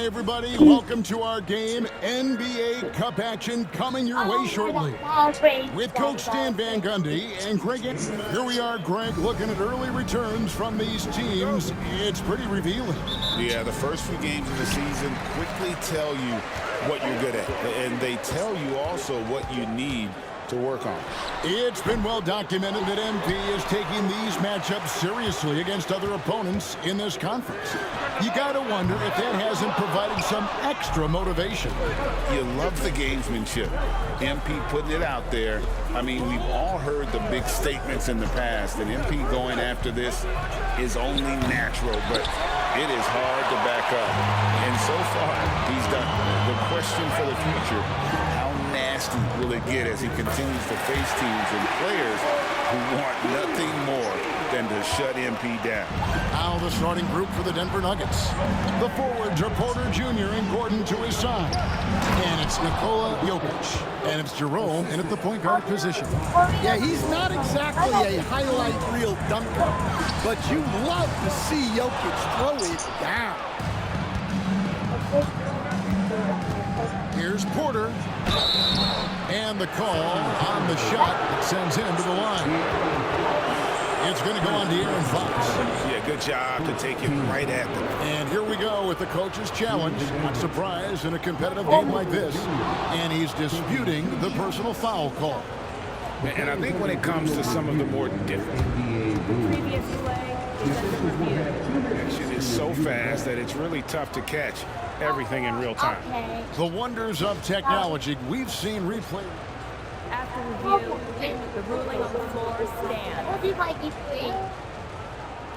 Hi, everybody. Welcome to our game. NBA Cup action coming your way shortly. With Coach Stan Van Gundy and Greg. Here we are, Greg, looking at early returns from these teams. It's pretty revealing. Yeah, the first few games of the season quickly tell you what you're good at. And they tell you also what you need to work on. It's been well documented that MP is taking these matchups seriously against other opponents in this conference. You got to wonder if that hasn't provided some extra motivation. You love the gamesmanship. MP putting it out there. I mean, we've all heard the big statements in the past that MP going after this is only natural, but it is hard to back up. And so far, he's done it. The question for the future, how nasty will it get as he continues to face teams and players who want nothing more than to shut MP down? Now the starting group for the Denver Nuggets. The forwards are Porter Jr. and Gordon to his side. And it's Nikola Jokic. And it's Jerome in at the point guard position. Yeah, he's not exactly a highlight reel dunker, but you love to see Jokic throw it down. Here's Porter. And the call on the shot that sends him to the line. It's going to go on to Aaron Fox. Yeah, good job to take it right at them. And here we go with the coach's challenge. Not surprised in a competitive game like this. And he's disputing the personal foul call. And I think when it comes to some of the more difficult, action is so fast that it's really tough to catch everything in real time. The wonders of technology. We've seen replay. After review, the ruling on the floor stands.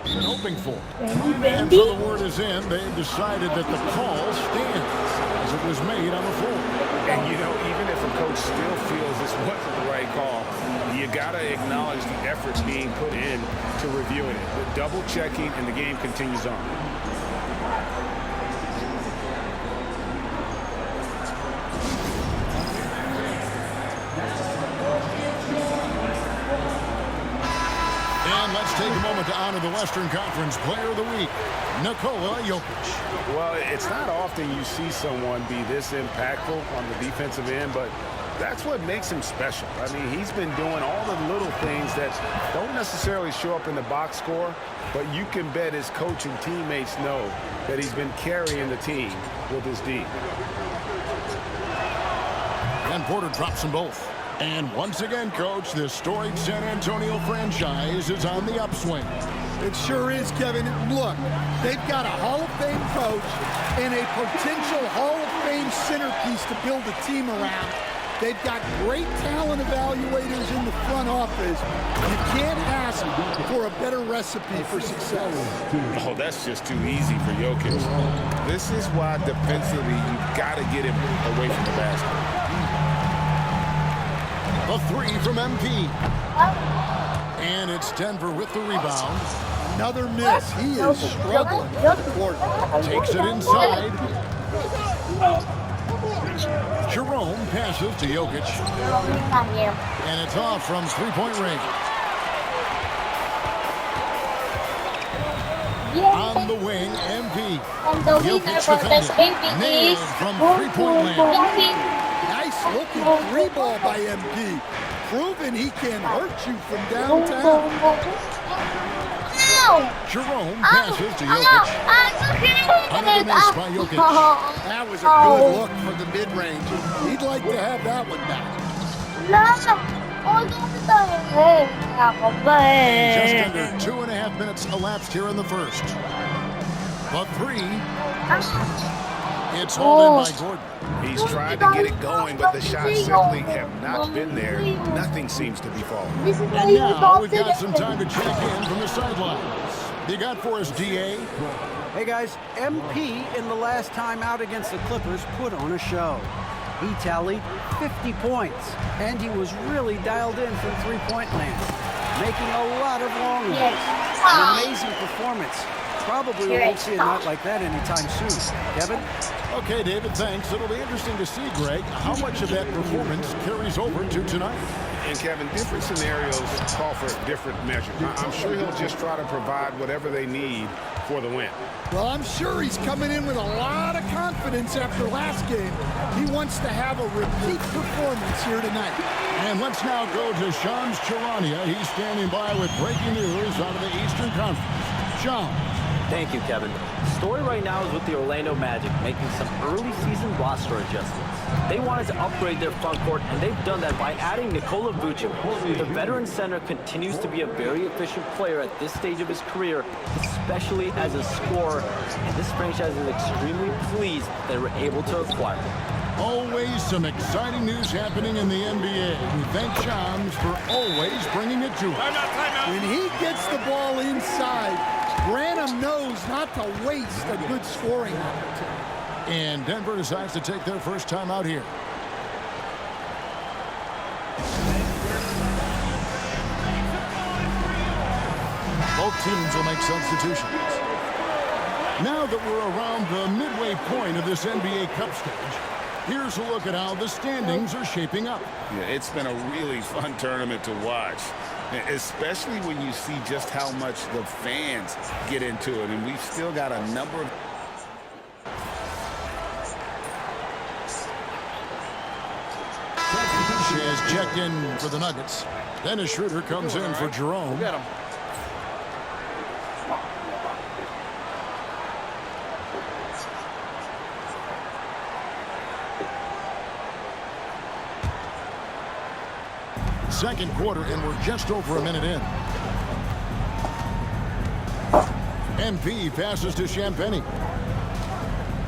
Been hoping for. And so the word is in. They've decided that the call stands as it was made on the floor. And you know, even if a coach still feels this wasn't the right call, you gotta acknowledge the effort being put in to reviewing it. The double checking and the game continues on. Let's take a moment to honor the Western Conference Player of the Week, Nikola Jokic. Well, it's not often you see someone be this impactful on the defensive end, but that's what makes him special. I mean, he's been doing all the little things that don't necessarily show up in the box score, but you can bet his coach and teammates know that he's been carrying the team with his D. And Porter drops them both. And once again, Coach, the storied San Antonio franchise is on the upswing. It sure is, Kevin. Look, they've got a Hall of Fame coach and a potential Hall of Fame centerpiece to build a team around. They've got great talent evaluators in the front office. You can't ask for a better recipe for success. Oh, that's just too easy for Jokic. This is why defensively you've got to get him away from the basket. A three from MP. And it's Denver with the rebound. Another miss. He is struggling. Takes it inside. Jerome passes to Jokic. And it's off from three-point range. On the wing, MP. Jokic defended. Nailed from three-point land. Nice looking three ball by MP. Proving he can hurt you from downtown. Jerome passes to Jokic. Another miss by Jokic. That was a good look for the mid-range. He'd like to have that one back. Just under 2.5 minutes elapsed here in the first. The three. It's hauled in by Gordon. He's tried to get it going, but the shots simply have not been there. Nothing seems to be falling. And now we've got some time to check in from the sidelines. You got for us, DA? Hey guys, MP in the last time out against the Clippers put on a show. He tallied 50 points, and he was really dialed in from three-point land, making a lot of long runs. An amazing performance. Probably won't see a night like that anytime soon. Kevin? Okay, David, thanks. It'll be interesting to see, Greg, how much of that performance carries over to tonight. And Kevin, different scenarios call for different measures. I'm sure he'll just try to provide whatever they need for the win. Well, I'm sure he's coming in with a lot of confidence after last game. He wants to have a repeat performance here tonight. And let's now go to Shams Charania. He's standing by with breaking news out of the Eastern Conference. Sean. Thank you, Kevin. The story right now is with the Orlando Magic making some early season roster adjustments. They wanted to upgrade their front court, and they've done that by adding Nikola Vucevic. The veteran center continues to be a very efficient player at this stage of his career, especially as a scorer, and this franchise is extremely pleased they were able to acquire him. Always some exciting news happening in the NBA. We thank Shams for always bringing it to us. When he gets the ball inside, Branham knows not to waste a good scoring opportunity. And Denver decides to take their first time out here. Both teams will make substitutions. Now that we're around the midway point of this NBA Cup stage, here's a look at how the standings are shaping up. Yeah, it's been a really fun tournament to watch, especially when you see just how much the fans get into it. And we've still got a number of... Has checked in for the Nuggets. Dennis Schroeder comes in for Jerome. Get him. Second quarter, and we're just over a minute in. MP passes to Champagny.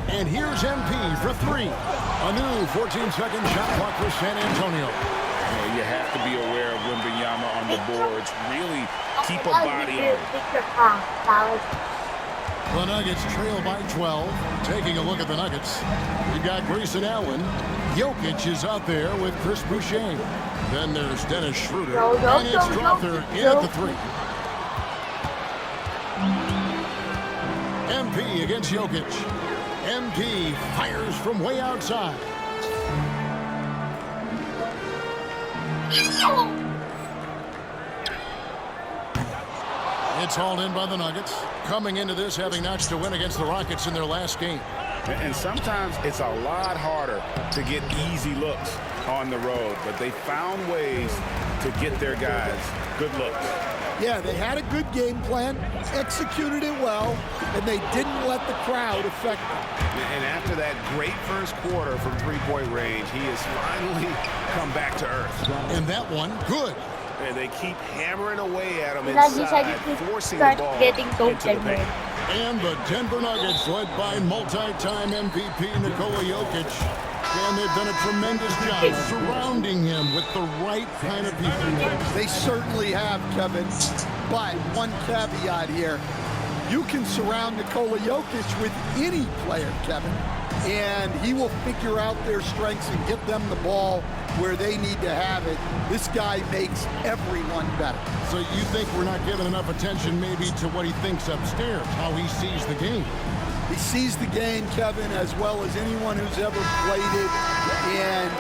And here's MP for three. A new 14-second shot clock for San Antonio. You have to be aware of Wembanyama on the boards. Really keep a body on him. The Nuggets trail by 12. Taking a look at the Nuggets, we've got Grayson Allen. Jokic is out there with Chris Boucher. Then there's Dennis Schroeder. And it's Strother in at the three. MP against Jokic. MP fires from way outside. It's hauled in by the Nuggets. Coming into this having notched a win against the Rockets in their last game. And sometimes it's a lot harder to get easy looks on the road, but they found ways to get their guys good looks. Yeah, they had a good game plan, executed it well, and they didn't let the crowd affect them. And after that great first quarter from three-point range, he has finally come back to earth. And that one, good. And they keep hammering away at him inside, forcing the ball into the paint. And the Denver Nuggets, led by multi-time MVP Nikola Jokic. And they've done a tremendous job surrounding him with the right kind of people. They certainly have, Kevin. But one caveat here. You can surround Nikola Jokic with any player, Kevin, and he will figure out their strengths and get them the ball where they need to have it. This guy makes everyone better. So you think we're not giving enough attention maybe to what he thinks upstairs, how he sees the game? He sees the game, Kevin, as well as anyone who's ever played it, and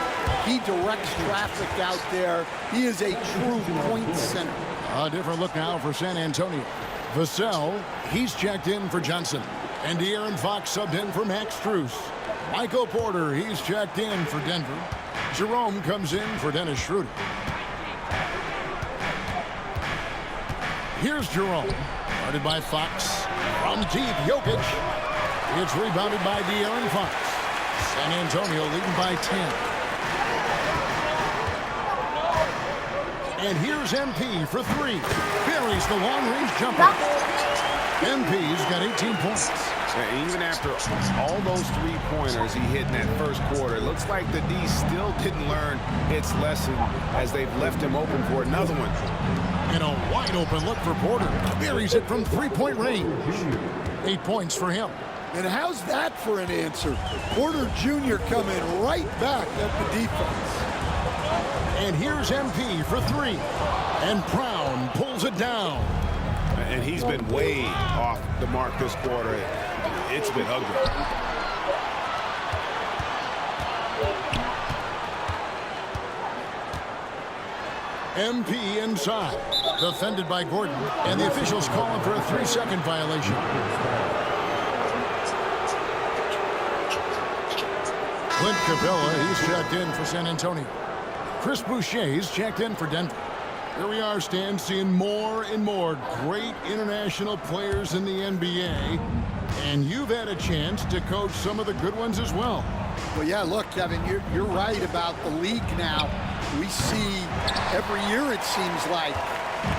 he directs traffic out there. He is a true point center. A different look now for San Antonio. Vassell, he's checked in for Johnson. And De'Aaron Fox subbed in for Max Strus. Michael Porter, he's checked in for Denver. Jerome comes in for Dennis Schroeder. Here's Jerome, guarded by Fox. From deep, Jokic. It's rebounded by De'Aaron Fox. San Antonio leading by 10. And here's MP for three. Buries the long-range jumper. MP's got 18 points. And even after all those three-pointers he hit in that first quarter, it looks like the D still didn't learn its lesson as they've left him open for another one. And a wide-open look for Porter. Buries it from three-point range. 8 points for him. And how's that for an answer? Porter Jr. coming right back at the defense. And here's MP for three. And Brown pulls it down. And he's been way off the mark this quarter. It's been ugly. MP inside. Defended by Gordon. And the officials calling for a 3-second violation. Clint Capella, he's checked in for San Antonio. Chris Boucher's checked in for Denver. Here we are, Stan, seeing more and more great international players in the NBA. And you've had a chance to coach some of the good ones as well. Well, yeah, look, Kevin, you're right about the league now. We see every year, it seems like,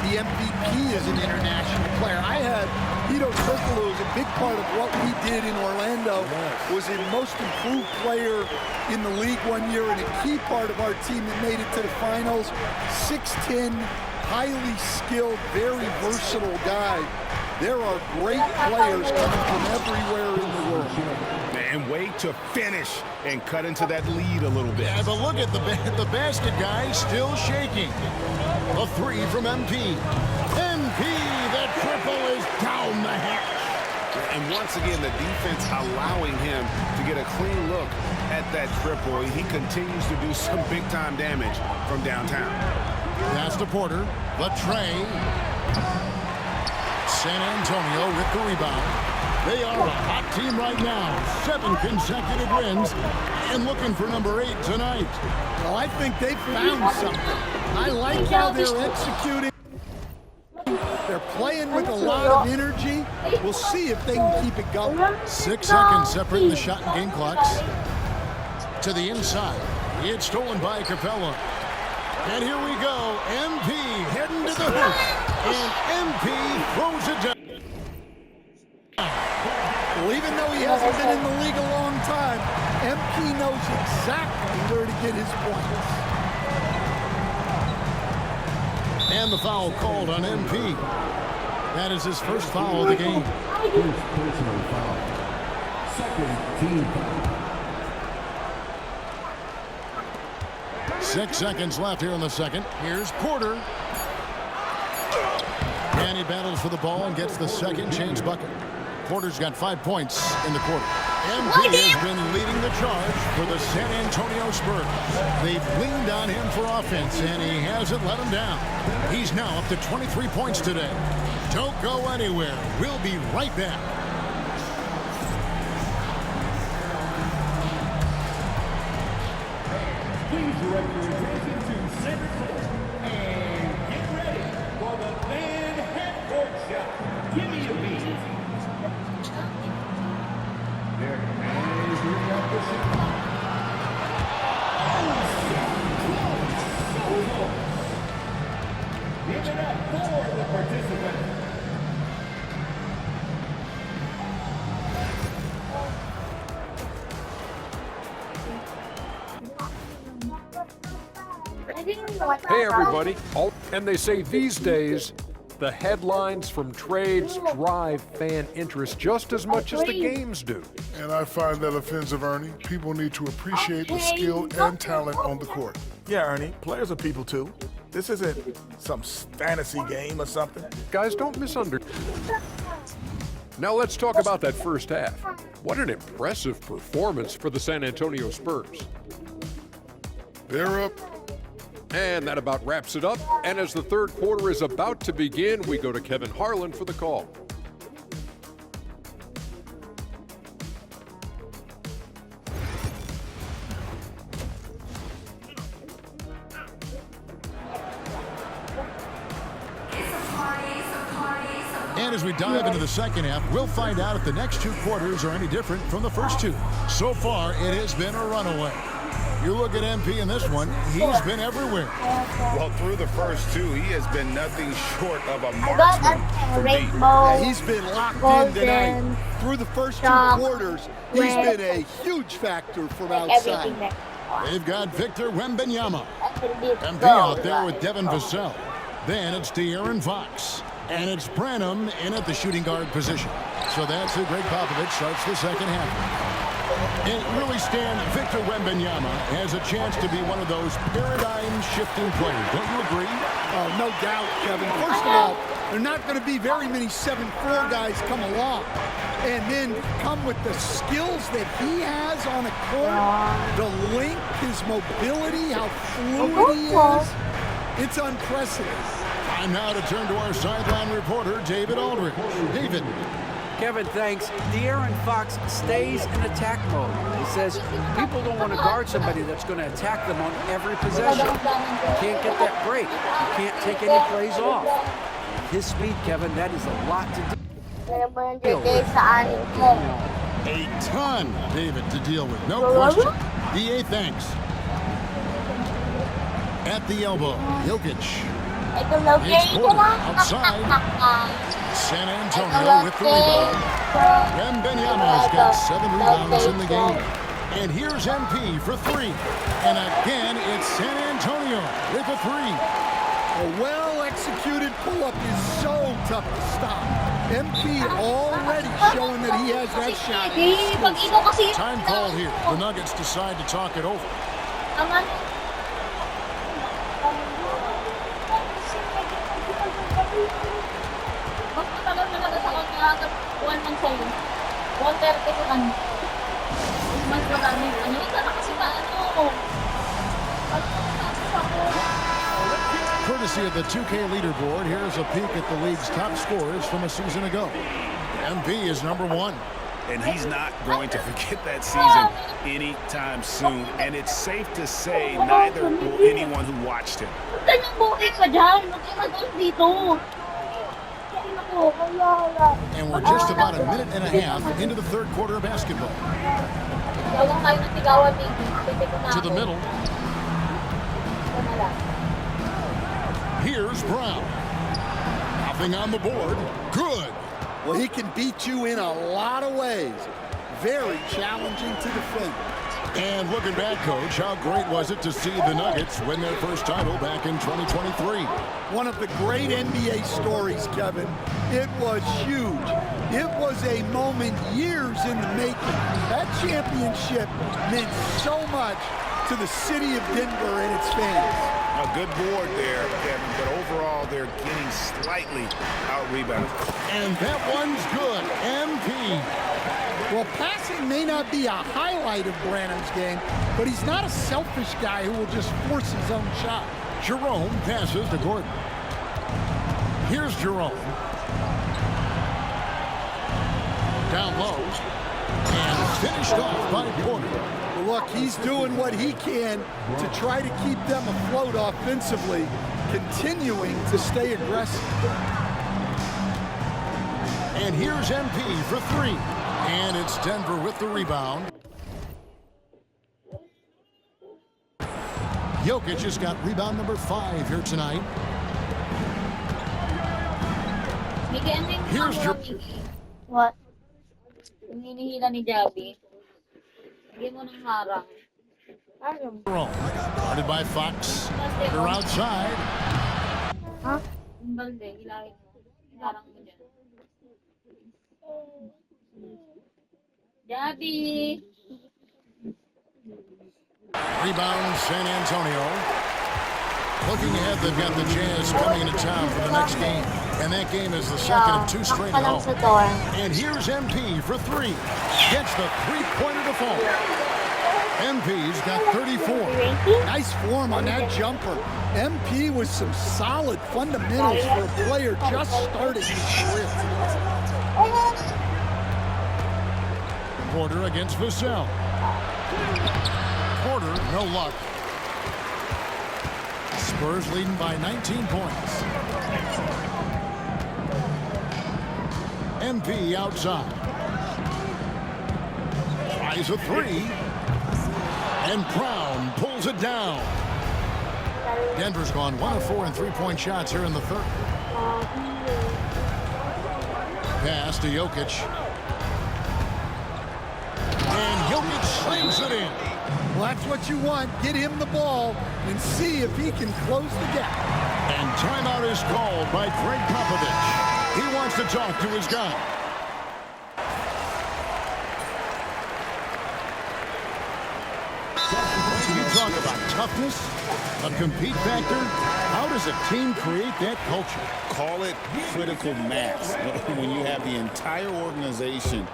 the MVP is an international player. I had Hedo Turkoglu as a big part of what we did in Orlando. Was a most improved player in the league one year and a key part of our team that made it to the finals. 6'10", highly skilled, very versatile guy. There are great players coming from everywhere in the world. And wait to finish and cut into that lead a little bit. Yeah, but look at the basket guy still shaking. A 3 from MP. MP, that triple is down the hatch. And once again, the defense allowing him to get a clean look at that triple. He continues to do some big-time damage from downtown. Pass to Porter. Latre. San Antonio with the rebound. They are a hot team right now. 7 consecutive wins and looking for number 8 tonight. Well, I think they found something. I like how they're executing. They're playing with a lot of energy. We'll see if they can keep it going. 6 seconds separating the shot and game clocks. To the inside. It's stolen by Capella. And here we go. MP heading to the hoop. And MP throws it down. Well, even though he hasn't been in the league a long time, MP knows exactly where to get his points. And the foul called on MP. That is his first foul of the game. First personal foul. Second team foul. 6 seconds left here in the second. Here's Porter. And he battles for the ball and gets the second chance bucket. Porter's got 5 points in the quarter. MP has been leading the charge for the San Antonio Spurs. They've leaned on him for offense, and he hasn't let them down. He's now up to 23 points today. Don't go anywhere. We'll be right back. Please direct your attention to center court and get ready for the fan half-court shot. Give me a beat. There is your opposition. So close. Give it up for the participant. Hey everybody. Oh, and they say these days the headlines from trades drive fan interest just as much as the games do. And I find that offensive, Ernie. People need to appreciate the skill and talent on the court. Yeah, Ernie, players are people too. This isn't some fantasy game or something. Guys, don't misunderstand. Now let's talk about that first half. What an impressive performance for the San Antonio Spurs. They're up. And that about wraps it up. And as the third quarter is about to begin, we go to Kevin Harlan for the call. And as we dive into the second half, we'll find out if the next 2 quarters are any different from the first 2. So far, it has been a runaway. You look at MP in this one, he's been everywhere. Well, through the first 2, he has been nothing short of a marksman from deep. Yeah, he's been locked in tonight. Through the first 2 quarters, he's been a huge factor from outside. They've got Victor Wembanyama. MP out there with Devin Vassell. Then it's De'Aaron Fox. And it's Branham in at the shooting guard position. So that's who Greg Popovich starts the second half. And really, Stan, Victor Wembanyama has a chance to be one of those paradigm-shifting players. Don't you agree? Oh, no doubt, Kevin. First of all, there are not going to be very many 7'4" guys come along and then come with the skills that he has on a court, the length, his mobility, how fluid he is. It's unprecedented. Time now to turn to our sideline reporter, David Aldridge. David. Kevin, thanks. De'Aaron Fox stays in attack mode. He says people don't want to guard somebody that's going to attack them on every possession. You can't get that break. You can't take any plays off. His speed, Kevin, that is a lot to deal with. A ton, David, to deal with. No question. DA, thanks. At the elbow, Jokic. It's Porter outside. San Antonio with the rebound. Wembanyama's got 7 rebounds in the game. And here's MP for 3. And again, it's San Antonio with a 3. A well-executed pull-up is so tough to stop. MP already showing that he has that shot. Time call here. The Nuggets decide to talk it over. Courtesy of the 2K leaderboard, here's a peek at the league's top scorers from a season ago. MP is number 1. And he's not going to forget that season anytime soon. And it's safe to say neither will anyone who watched him. And we're just about a minute and a half into the third quarter of basketball. To the middle. Here's Brown. Nothing on the board. Good. Well, he can beat you in a lot of ways. Very challenging to defend. And looking back, Coach, how great was it to see the Nuggets win their first title back in 2023? One of the great NBA stories, Kevin. It was huge. It was a moment years in the making. That championship meant so much to the city of Denver and its fans. A good board there, Kevin, but overall they're getting slightly out-rebounded. And that one's good. MP. Well, passing may not be a highlight of Branham's game, but he's not a selfish guy who will just force his own shot. Jerome passes to Gordon. Here's Jerome. Down low. And finished off by Porter. Well, look, he's doing what he can to try to keep them afloat offensively, continuing to stay aggressive. And here's MP for 3. And it's Denver with the rebound. Jokic has got rebound number 5 here tonight. Here's What? Hinihila ni Javi. Bigyan mo ng harang. Jerome, guarded by Fox. They're outside. Huh? Yung balde, hilangin mo. Harang mo dyan. Javi! Rebound San Antonio. Looking ahead, they've got the Jazz coming into town for the next game. And that game is the second of 2 straight at home. And here's MP for 3. Gets the three-pointer to fall. MP's got 34. Nice form on that jumper. MP with some solid fundamentals for a player just starting his career. Porter against Vassell. Porter, no luck. Spurs leading by 19 points. MP outside. Tries a 3. And Brown pulls it down. Denver's gone 1 of 4 in three-point shots here in the third. Pass to Jokic. And Jokic slings it in. Well, that's what you want. Get him the ball and see if he can close the gap. And timeout is called by Greg Popovich. He wants to talk to his guy. You talk about toughness, a compete factor. How does a team create that culture? Call it critical mass. When you have the entire organization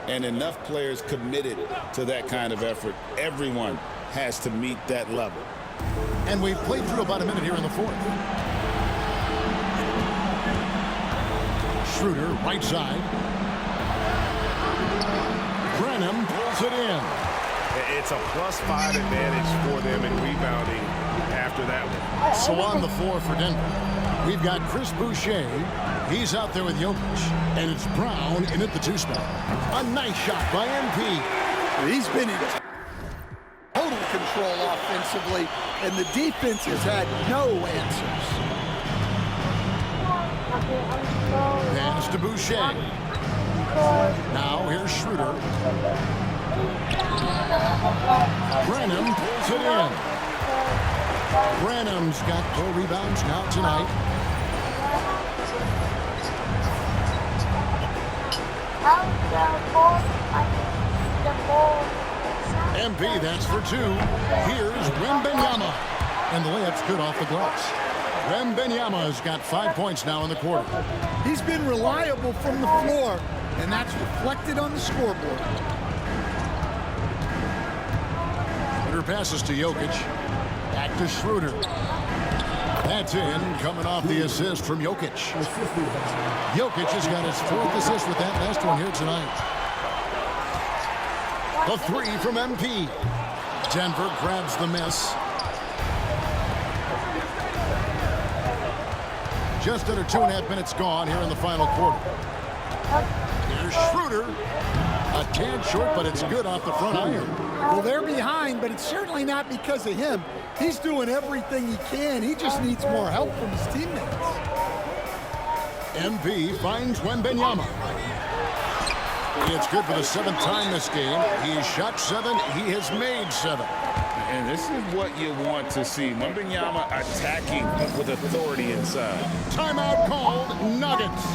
and enough players committed to that kind of effort, everyone has to meet that level. And we've played through about a minute here in the fourth. Schroeder, right side. Brenham pulls it in. It's a +5 advantage for them in rebounding after that one. So on the floor for Denver, we've got Chris Boucher. He's out there with Jokic. And it's Brown in at the 2 spot. A nice shot by MP. He's been in total control offensively, and the defense has had no answers. Pass to Boucher. Now here's Schroeder. Brenham pulls it in. Brenham's got 4 rebounds now tonight. MP, that's for 2. Here's Wembanyama. And the layup's good off the glass. Wembanyama's got 5 points now in the quarter. He's been reliable from the floor, and that's reflected on the scoreboard. Schroeder passes to Jokic. Back to Schroeder. That's in, coming off the assist from Jokic. Jokic has got his 4th assist with that last one here tonight. The 3 from MP. Denver grabs the miss. Just under 2.5 minutes gone here in the final quarter. Here's Schroeder. A tad short, but it's good off the front iron. Well, they're behind, but it's certainly not because of him. He's doing everything he can. He just needs more help from his teammates. MP finds Wembanyama. It's good for the 7th time this game. He's shot 7. He has made 7. And this is what you want to see. Wembanyama attacking with authority inside. Timeout called. Nuggets.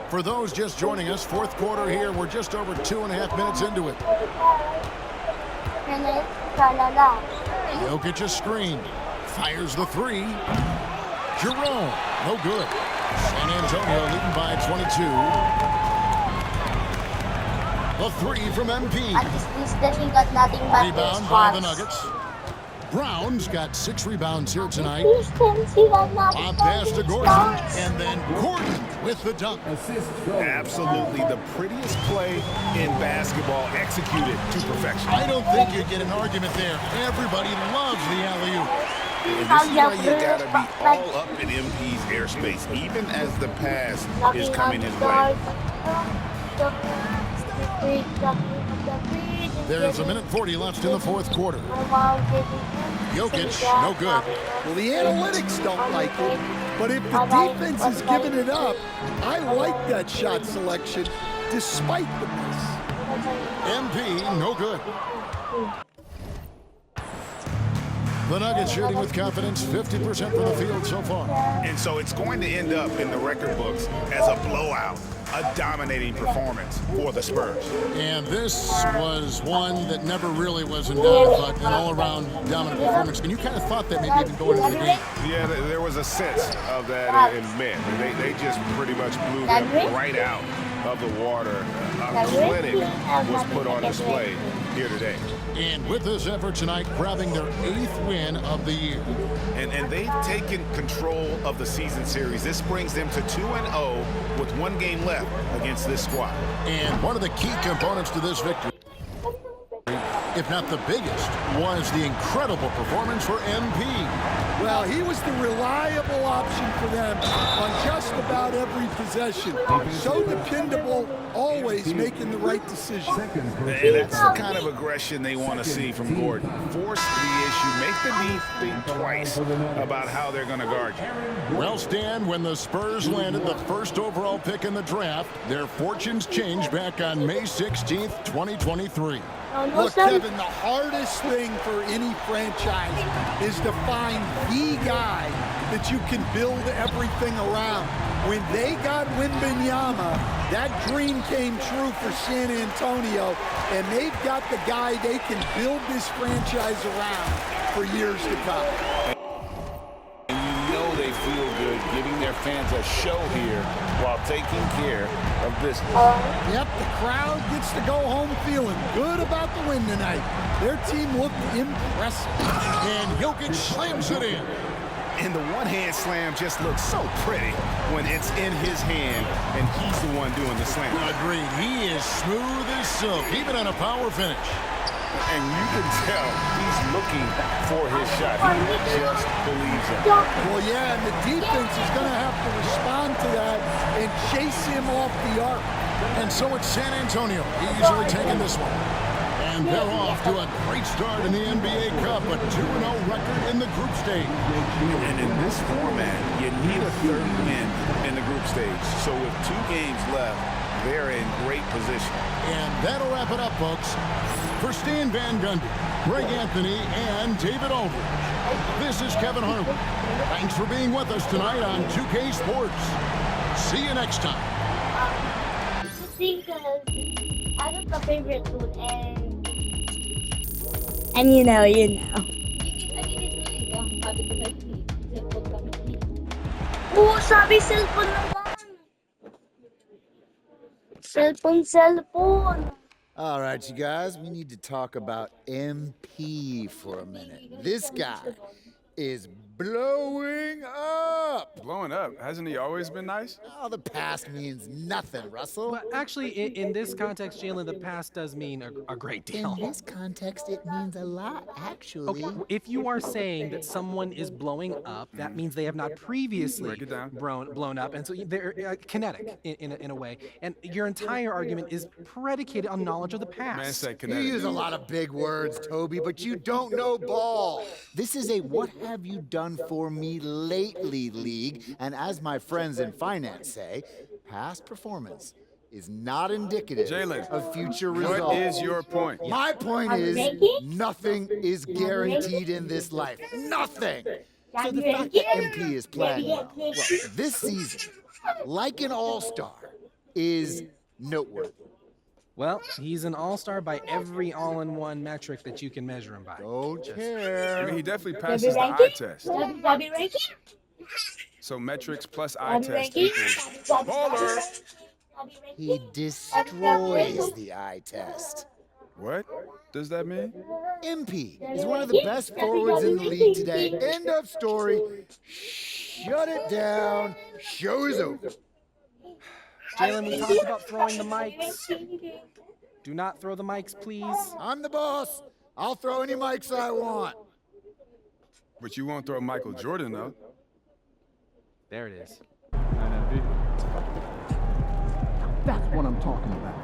For those just joining us, 4th quarter here. We're just over 2.5 minutes into it. Jokic a screen. Fires the 3. Jerome. No good. San Antonio leading by 22. The 3 from MP. Rebound by the Nuggets. Brown's got 6 rebounds here tonight. Lob pass to Gordon. And then Gordon with the dunk. Absolutely the prettiest play in basketball, executed to perfection. I don't think you get an argument there. Everybody loves the alley-oop. And this is why you gotta be all up in MP's airspace, even as the pass is coming his way. There's 1:40 left in the 4th quarter. Jokic, no good. Well, the analytics don't like it, but if the defense is giving it up, I like that shot selection despite the miss. MP, no good. The Nuggets shooting with confidence, 50% from the field so far. And so it's going to end up in the record books as a blowout, a dominating performance for the Spurs. And this was one that never really was in doubt, but an all-around dominant performance. And you kind of thought that maybe even going into the game. Yeah, there was a sense of that in men. They just pretty much blew them right out of the water. A clinic was put on display here today. And with this effort tonight, grabbing their 8th win of the year. And they've taken control of the season series. This brings them to 2-0 with 1 game left against this squad. And one of the key components to this victory, if not the biggest, was the incredible performance for MP. Well, he was the reliable option for them on just about every possession. So dependable, always making the right decision. And that's the kind of aggression they want to see from Gordon. Force the issue, make the D think twice about how they're going to guard you. Well, Stan, when the Spurs landed the 1st overall pick in the draft, their fortunes changed back on May 16th, 2023. Look, Kevin, the hardest thing for any franchise is to find the guy that you can build everything around. When they got Wembanyama, that dream came true for San Antonio, and they've got the guy they can build this franchise around for years to come. And you know they feel good getting their fans a show here while taking care of business. Yep, the crowd gets to go home feeling good about the win tonight. Their team looked impressive. And Jokic slams it in. And the one-hand slam just looks so pretty when it's in his hand and he's the one doing the slam. Agreed. He is smooth as silk, even on a power finish. And you can tell he's looking for his shot. He just believes it. Well, yeah, and the defense is going to have to respond to that and chase him off the arc. And so it's San Antonio easily taking this one. And they're off to a great start in the NBA Cup, a 2-0 record in the group stage. And in this format, you need a third win in the group stage. So with 2 games left, they're in great position. And that'll wrap it up, folks. For Stan Van Gundy, Greg Anthony, and David Aldridge, this is Kevin Harlan. Thanks for being with us tonight on 2K Sports. See you next time. I got the favorite food and you know. Oh, sabi cellphone naman. Cellphone. All right, you guys, we need to talk about MP for a minute. This guy is blowing up. Blowing up? Hasn't he always been nice? Oh, the past means nothing, Russell. Well, actually, in this context, Jalen, the past does mean a great deal. In this context, it means a lot, actually. Okay, if you are saying that someone is blowing up, that means they have not previously blown up, and so they're kinetic in a way. And your entire argument is predicated on knowledge of the past. Man said You kinetic. use a lot of big words, Toby, but you don't know ball. This is a what have you done for me lately league, and as my friends in finance say, past performance is not indicative of future results. What is your point? My point is nothing is guaranteed in this life. Nothing. So the fact that MP is playing well, this season, like an all-star, is noteworthy. Well, he's an all-star by every all-in-one metric that you can measure him by. Don't care. I mean, he definitely passes the eye test. W ranking? So metrics plus eye test equals baller. He destroys the eye test. What does that mean? MP is one of the best forwards in the league today. End of story. Shut it down. Show is over. Jalen, we talked about throwing the mics. Do not throw the mics, please. I'm the boss. I'll throw any mics I want. But you won't throw Michael Jordan, though. There it is. That's what I'm talking about.